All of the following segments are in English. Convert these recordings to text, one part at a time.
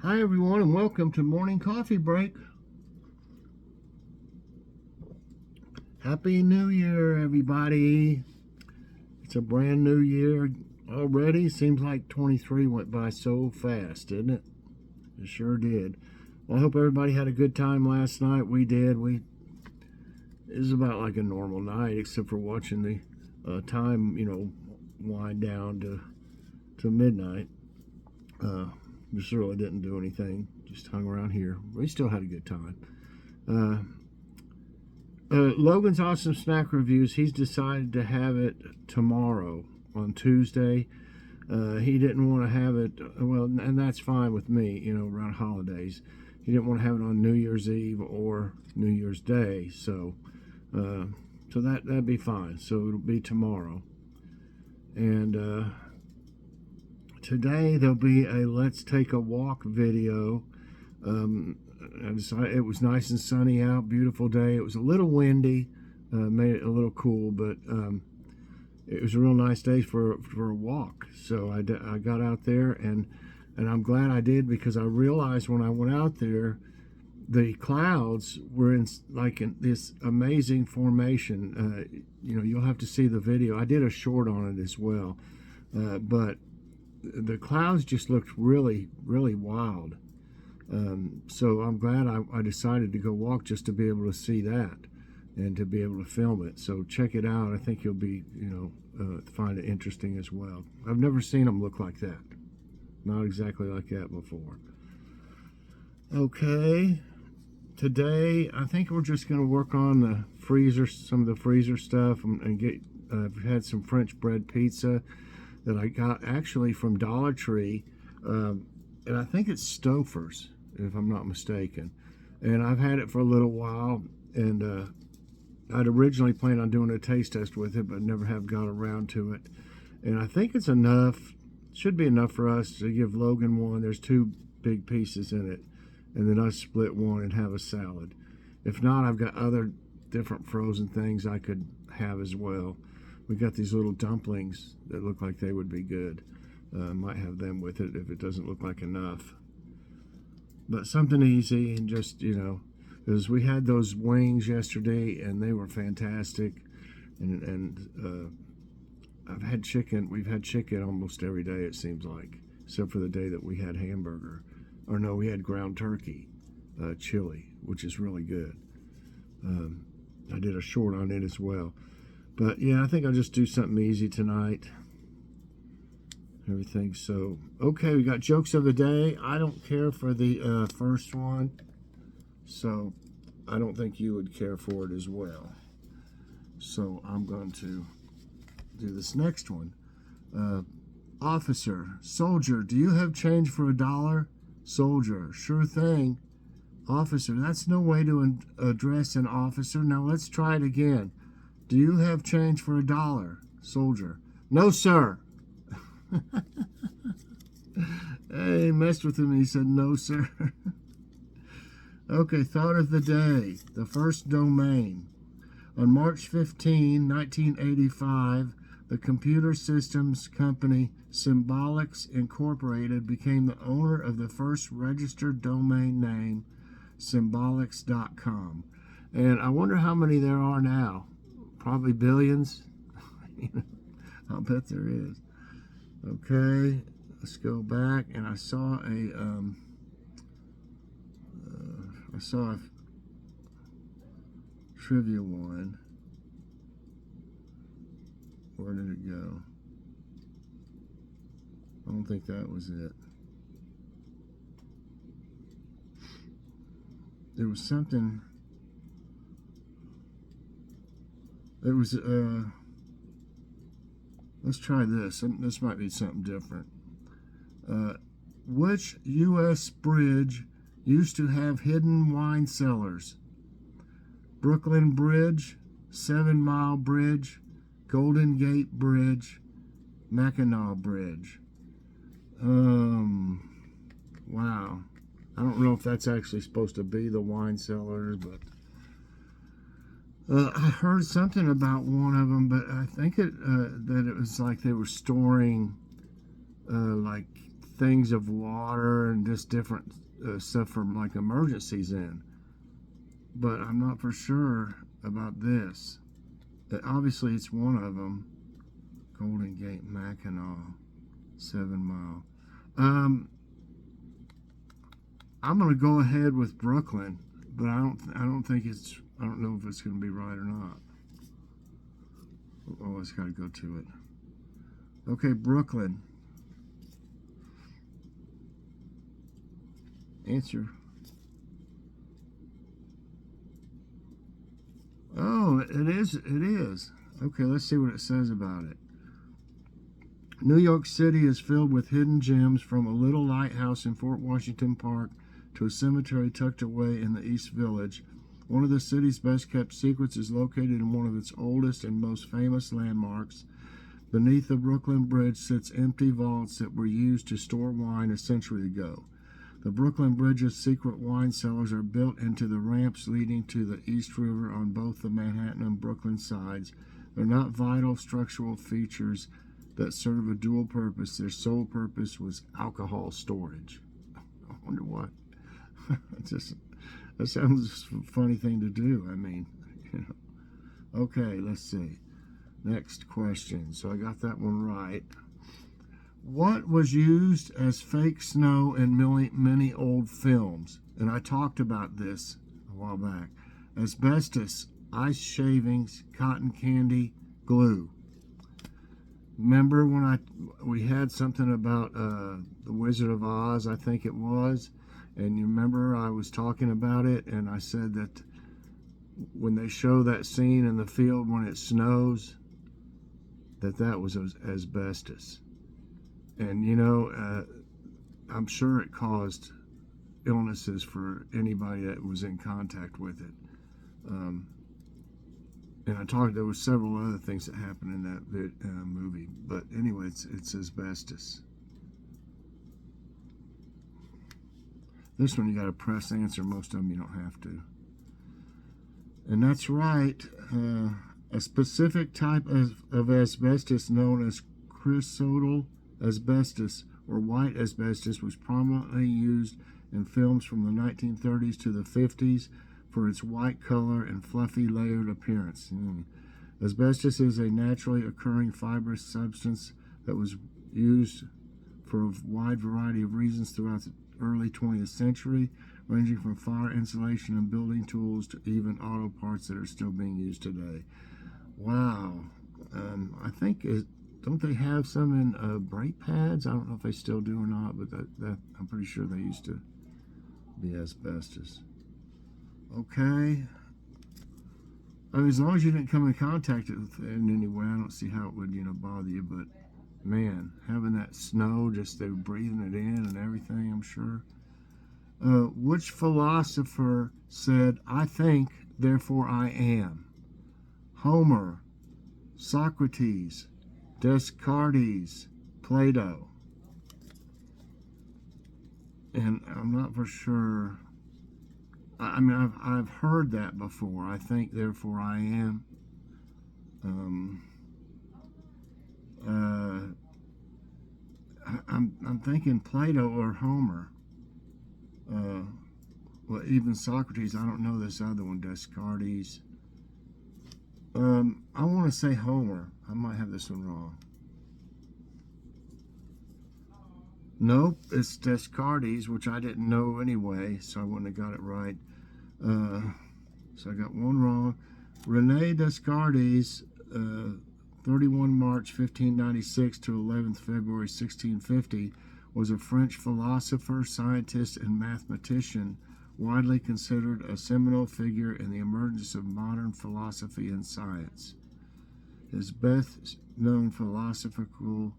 Hi, everyone, and welcome to Morning Coffee Break. Happy New Year, everybody. It's a brand new year already. Seems like 23 went by so fast, didn't it? It sure did. Well, I hope everybody had a good time last night. We did. It was about like a normal night, except for watching the time, wind down to midnight. Just really didn't do anything. Just hung around here. We still had a good time. Uh, Logan's Awesome Snack Reviews, he's decided to have it tomorrow on Tuesday. He didn't want to have it, well, and that's fine with me, around holidays. He didn't want to have it on New Year's Eve or New Year's Day, so that'd be fine. So it'll be tomorrow. And today there'll be a Let's Take a Walk video. It was nice and sunny out, beautiful day. It was a little windy, made it a little cool, but it was a real nice day for a walk. So I got out there, and I'm glad I did, because I realized when I went out there, the clouds were in this amazing formation. You'll have to see the video. I did a short on it as well, but the clouds just looked really, really wild. So I'm glad I decided to go walk just to be able to see that and to be able to film it. So check it out. I think you'll be, find it interesting as well. I've never seen them look like that. Not exactly like that before. Okay. Today, I think we're just going to work on the freezer, some of the freezer stuff, and get. I've had some French bread pizza that I got actually from Dollar Tree, and I think it's Stouffer's, if I'm not mistaken. And I've had it for a little while, and I'd originally planned on doing a taste test with it, but never have got around to it. And I think it's enough, should be enough for us to give Logan one. There's 2 big pieces in it, and then I split one and have a salad. If not, I've got other different frozen things I could have as well. We got these little dumplings that look like they would be good. Might have them with it if it doesn't look like enough. But something easy, and just, because we had those wings yesterday and they were fantastic. And I've had chicken. We've had chicken almost every day, it seems like, except for the day that we had hamburger. Or no, we had ground turkey chili, which is really good. I did a short on it as well. But yeah, I think I'll just do something easy tonight. Everything. So, okay, we got jokes of the day. I don't care for the first one, so I don't think you would care for it as well. So I'm going to do this next one. Officer, soldier, do you have change for $1? Soldier, sure thing. Officer, that's no way to address an officer. Now let's try it again. Do you have change for $1? Soldier, no, sir. Hey, messed with him. He said, no, sir. Okay, thought of the day. The first domain. On March 15, 1985, the computer systems company Symbolics Incorporated became the owner of the first registered domain name, Symbolics.com. And I wonder how many there are now. Probably billions. I'll bet there is. Okay, let's go back, and I saw a trivia one. Where did it go? I don't think that was it. There was something. It was let's try this. This might be something different. Which U.S. bridge used to have hidden wine cellars? Brooklyn Bridge, 7 Mile Bridge, Golden Gate Bridge, Mackinac Bridge. Wow. I don't know if that's actually supposed to be the wine cellars, but I heard something about one of them, but I think that it was like they were storing like things of water and just different stuff from like emergencies in. But I'm not for sure about this. Obviously, it's one of them. Golden Gate, Mackinac, 7 Mile. I'm gonna go ahead with Brooklyn, but I don't think it's. I don't know if it's gonna be right or not. Oh, it's got to go to it. Okay, Brooklyn. Answer. Oh, it is. It is. Okay, let's see what it says about it. New York City is filled with hidden gems, from a little lighthouse in Fort Washington Park to a cemetery tucked away in the East Village. One of the city's best kept secrets is located in one of its oldest and most famous landmarks. Beneath the Brooklyn Bridge sits empty vaults that were used to store wine a century ago. The Brooklyn Bridge's secret wine cellars are built into the ramps leading to the East River on both the Manhattan and Brooklyn sides. They're not vital structural features that serve a dual purpose. Their sole purpose was alcohol storage. I wonder what. That sounds a funny thing to do. I mean, you know. Okay, let's see. Next question. So I got that one right. What was used as fake snow in many old films? And I talked about this a while back. Asbestos, ice shavings, cotton candy, glue. Remember when we had something about The Wizard of Oz, I think it was, and you remember I was talking about it, and I said that when they show that scene in the field when it snows, that was asbestos. And you know, I'm sure it caused illnesses for anybody that was in contact with it. And there was several other things that happened in that movie. But anyway, it's asbestos. This one you got to press answer. Most of them you don't have to. And that's right. A specific type of asbestos known as chrysotile asbestos or white asbestos was prominently used in films from the 1930s to the 50s for its white color and fluffy layered appearance. Asbestos is a naturally occurring fibrous substance that was used for a wide variety of reasons throughout the early 20th century, ranging from fire insulation and building tools to even auto parts that are still being used today. Wow. I think, don't they have some in brake pads? I don't know if they still do or not, but that I'm pretty sure they used to be asbestos. Okay. I mean, as long as you didn't come in contact with it in any way, I don't see how it would, bother you. But man, having that snow, just they're breathing it in and everything, I'm sure. Which philosopher said, "I think, therefore I am"? Homer, Socrates, Descartes, Plato. And I'm not for sure. I mean, I've heard that before. I think, therefore I am. I'm thinking Plato or Homer. Well, even Socrates. I don't know this other one, Descartes. I want to say Homer. I might have this one wrong. Nope, it's Descartes, which I didn't know anyway, so I wouldn't have got it right. So I got one wrong. Rene Descartes, 31 March 1596 to 11th February 1650, was a French philosopher, scientist, and mathematician, widely considered a seminal figure in the emergence of modern philosophy and science. His best known philosophical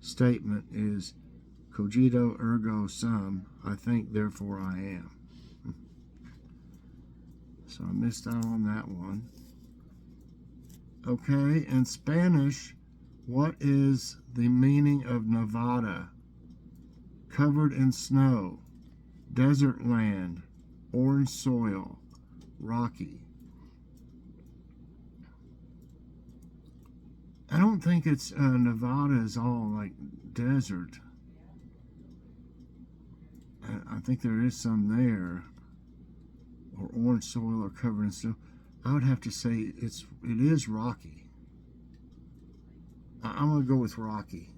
statement is "Cogito ergo sum," I think, therefore I am. So I missed out on that one. Okay, in Spanish, what is the meaning of Nevada? Covered in snow, desert land, orange soil, rocky. I don't think it's Nevada is all like desert. think there is some there, or orange soil or covered in snow. I would have to say it is rocky. I'm going to go with rocky.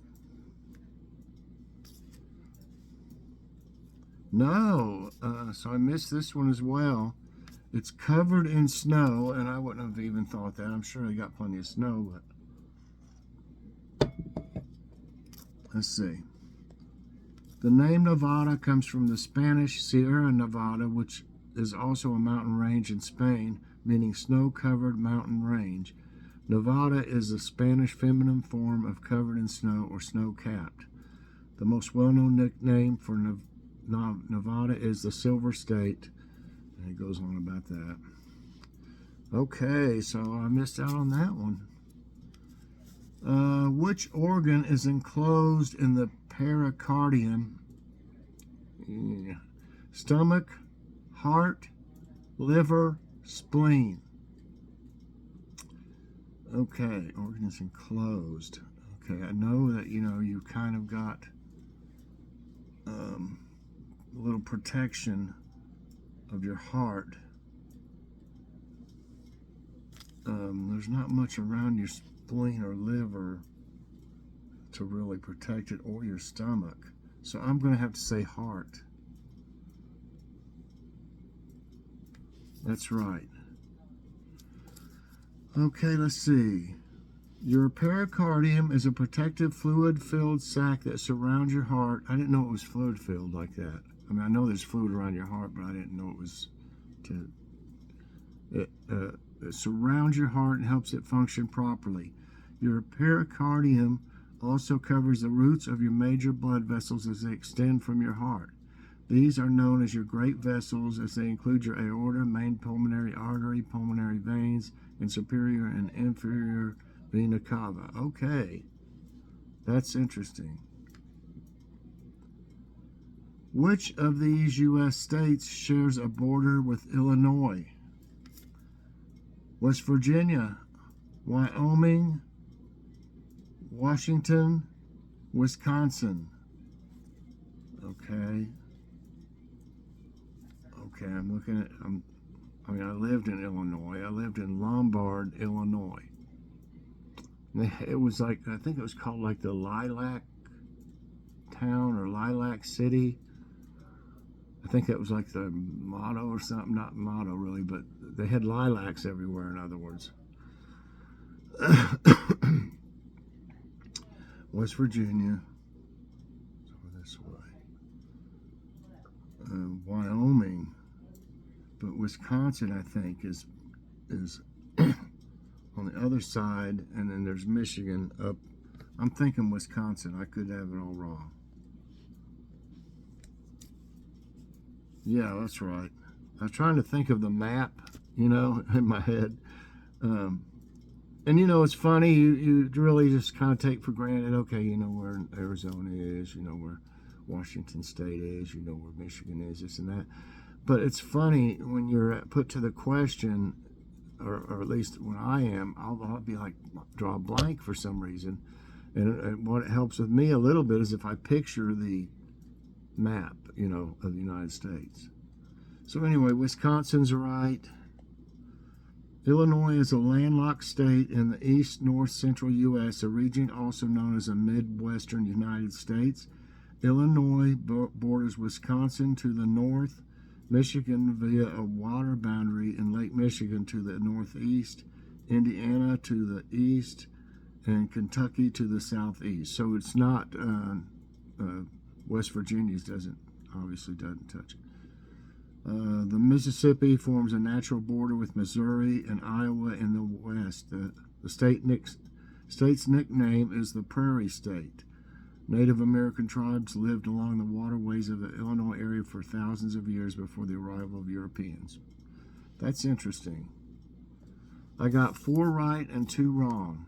No, so I missed this one as well. It's covered in snow, and I wouldn't have even thought that. I'm sure they got plenty of snow, but let's see. The name Nevada comes from the Spanish Sierra Nevada, which is also a mountain range in Spain, meaning snow-covered mountain range. Nevada is the Spanish feminine form of covered in snow or snow-capped. The most well-known nickname for Nevada is the Silver State, and it goes on about that. Okay, so I missed out on that one. Which organ is enclosed in the pericardium? Stomach, heart, liver, spleen. Okay, organ is enclosed. Okay, I know that, you kind of got a little protection of your heart. There's not much around your spleen or liver to really protect it, or your stomach. So I'm going to have to say heart. That's right. Okay, let's see. Your pericardium is a protective fluid-filled sac that surrounds your heart. I didn't know it was fluid-filled like that. I mean, I know there's fluid around your heart, but I didn't know it was it surrounds your heart and helps it function properly. Your pericardium also covers the roots of your major blood vessels as they extend from your heart. These are known as your great vessels, as they include your aorta, main pulmonary artery, pulmonary veins, and superior and inferior vena cava. Okay, that's interesting. Which of these U.S. states shares a border with Illinois? West Virginia, Wyoming, Washington, Wisconsin. Okay. Okay, I'm looking at, I lived in Illinois. I lived in Lombard, Illinois. It was like, I think it was called like the Lilac Town or Lilac City. I think that was like the motto or something. Not motto really, but they had lilacs everywhere, in other words. West Virginia. So this way. Wyoming. But Wisconsin, I think, is on the other side, and then there's Michigan up. I'm thinking Wisconsin. I could have it all wrong. Yeah, that's right. I was trying to think of the map, in my head. And, it's funny, you really just kind of take for granted, okay, where Arizona is, where Washington State is, where Michigan is, this and that. But it's funny when you're put to the question, or at least when I am, I'll be like, draw a blank for some reason. And what helps with me a little bit is if I picture the map, of the United States. So anyway, Wisconsin's right. Illinois is a landlocked state in the east, north, central U.S., a region also known as the Midwestern United States. Illinois borders Wisconsin to the north, Michigan via a water boundary in Lake Michigan to the northeast, Indiana to the east, and Kentucky to the southeast. So it's not, West Virginia's obviously doesn't touch it. The Mississippi forms a natural border with Missouri and Iowa in the west. The state's nickname is the Prairie State. Native American tribes lived along the waterways of the Illinois area for thousands of years before the arrival of Europeans. That's interesting. I got 4 right and 2 wrong.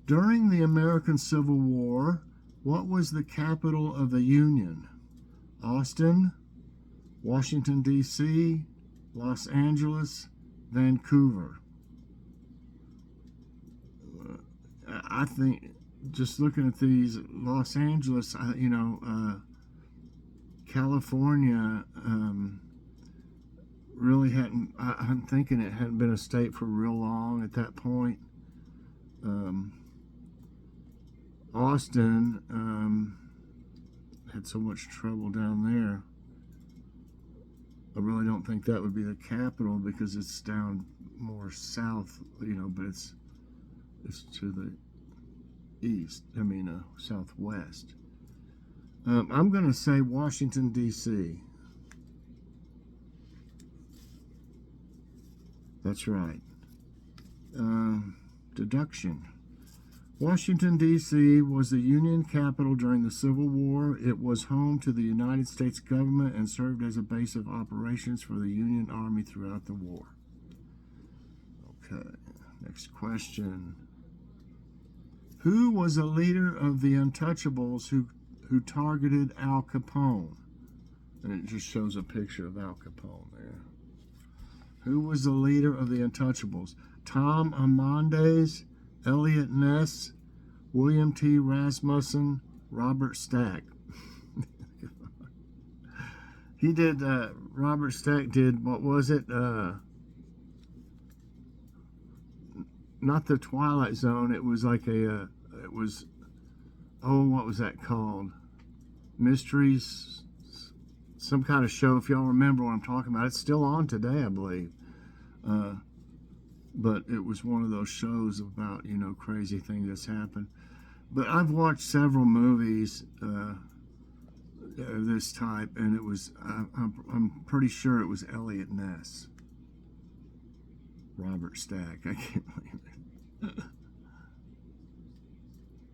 During the American Civil War, what was the capital of the Union? Austin, Washington, D.C., Los Angeles, Vancouver. I think, just looking at these, Los Angeles, California really hadn't, I'm thinking it hadn't been a state for real long at that point. Austin had so much trouble down there. I really don't think that would be the capital because it's down more south, but it's to the east, southwest. I'm going to say Washington, D.C. That's right. Deduction. Washington, D.C. was the Union capital during the Civil War. It was home to the United States government and served as a base of operations for the Union Army throughout the war. Okay, next question. Who was a leader of the Untouchables who targeted Al Capone? And it just shows a picture of Al Capone there. Who was the leader of the Untouchables? Tom Amandes, Elliot Ness, William T. Rasmussen, Robert Stack. He did, Robert Stack did, what was it? Not the Twilight Zone, it was like what was that called? Mysteries, some kind of show, if y'all remember what I'm talking about. It's still on today, I believe. But it was one of those shows about, crazy things that's happened. But I've watched several movies this type, and it was, I'm pretty sure it was Elliot Ness. Robert Stack, I can't believe it.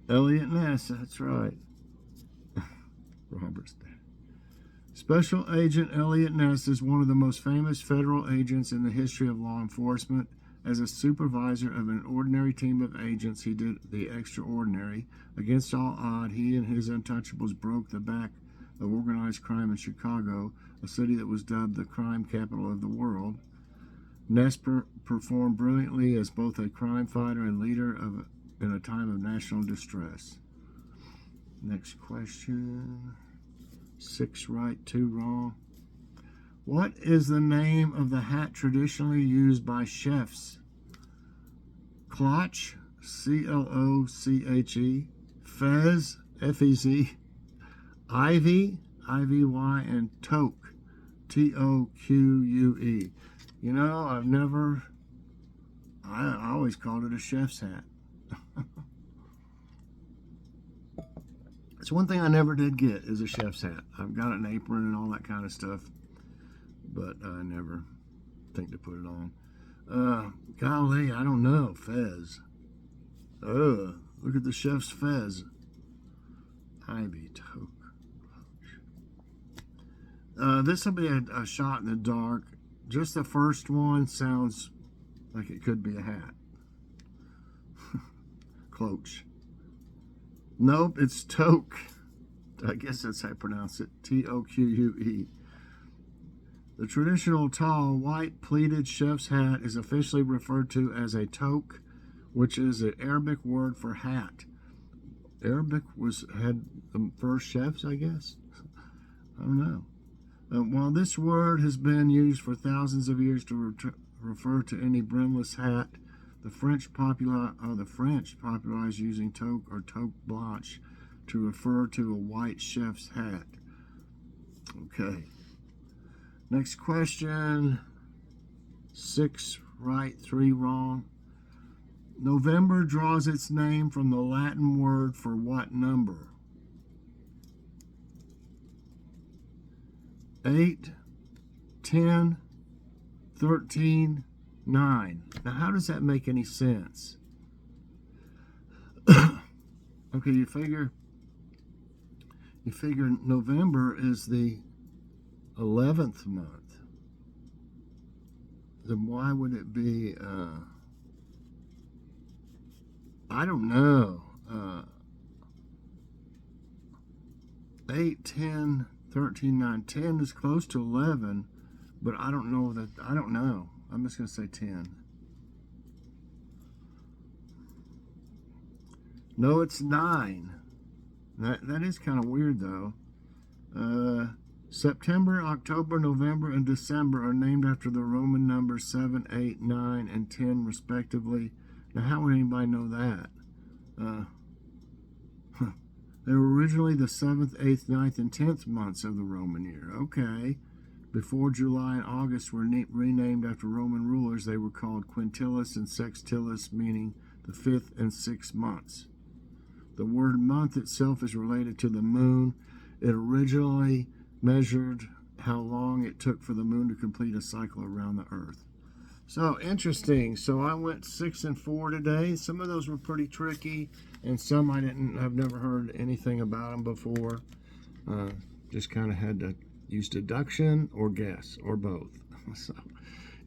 Elliot Ness, that's right. Robert Stack. Special Agent Elliot Ness is one of the most famous federal agents in the history of law enforcement. As a supervisor of an ordinary team of agents, he did the extraordinary. Against all odds, he and his Untouchables broke the back of organized crime in Chicago, a city that was dubbed the crime capital of the world. Ness performed brilliantly as both a crime fighter and leader in a time of national distress. Next question. 6 right, 2 wrong. What is the name of the hat traditionally used by chefs? Cloche, C-L-O-C-H-E, Fez, F-E-Z, Ivy, I-V-Y, and Toque, T-O-Q-U-E. I always called it a chef's hat. It's one thing I never did get is a chef's hat. I've got an apron and all that kind of stuff, but I never think to put it on. Golly, I don't know. Fez. Look at the chef's fez. Ivy, Toque. This will be a shot in the dark. Just the first one sounds like it could be a hat. Cloche. Nope, it's Toque. I guess that's how I pronounce it. T-O-Q-U-E. The traditional tall, white, pleated chef's hat is officially referred to as a toque, which is an Arabic word for hat. Arabic had the first chefs, I guess. I don't know. While this word has been used for thousands of years to refer to any brimless hat, the French popularized using toque or toque blanche to refer to a white chef's hat. Okay. Next question. 6 right, 3 wrong. November draws its name from the Latin word for what number? 8, 10, 13, 9. Now, how does that make any sense? Okay, you figure November is the 11th month. Then why would it be, I don't know, 8, 10, 13, 9. 10 is close to 11, but I don't know. I'm just going to say 10. No, it's 9. That is kind of weird, though. September, October, November, and December are named after the Roman numbers 7, 8, 9, and 10, respectively. Now, how would anybody know that? They were originally the 7th, 8th, 9th, and 10th months of the Roman year. Okay. Before July and August were renamed after Roman rulers, they were called Quintilis and Sextilis, meaning the 5th and 6th months. The word month itself is related to the moon. It originally measured how long it took for the moon to complete a cycle around the earth. So interesting. So I went 6 and 4 today. Some of those were pretty tricky, and some I've never heard anything about them before. Just kind of had to use deduction or guess or both. So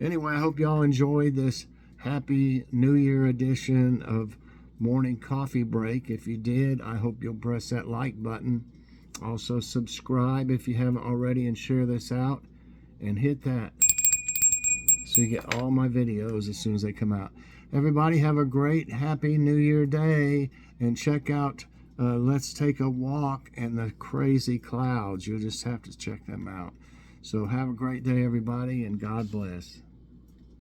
anyway, I hope y'all enjoyed this Happy New Year edition of Morning Coffee Break. If you did, I hope you'll press that like button. Also subscribe if you haven't already, and share this out, and hit that so you get all my videos as soon as they come out. Everybody have a great Happy New Year day, and check out Let's Take a Walk and the Crazy Clouds. You'll just have to check them out. So have a great day, everybody, and God bless.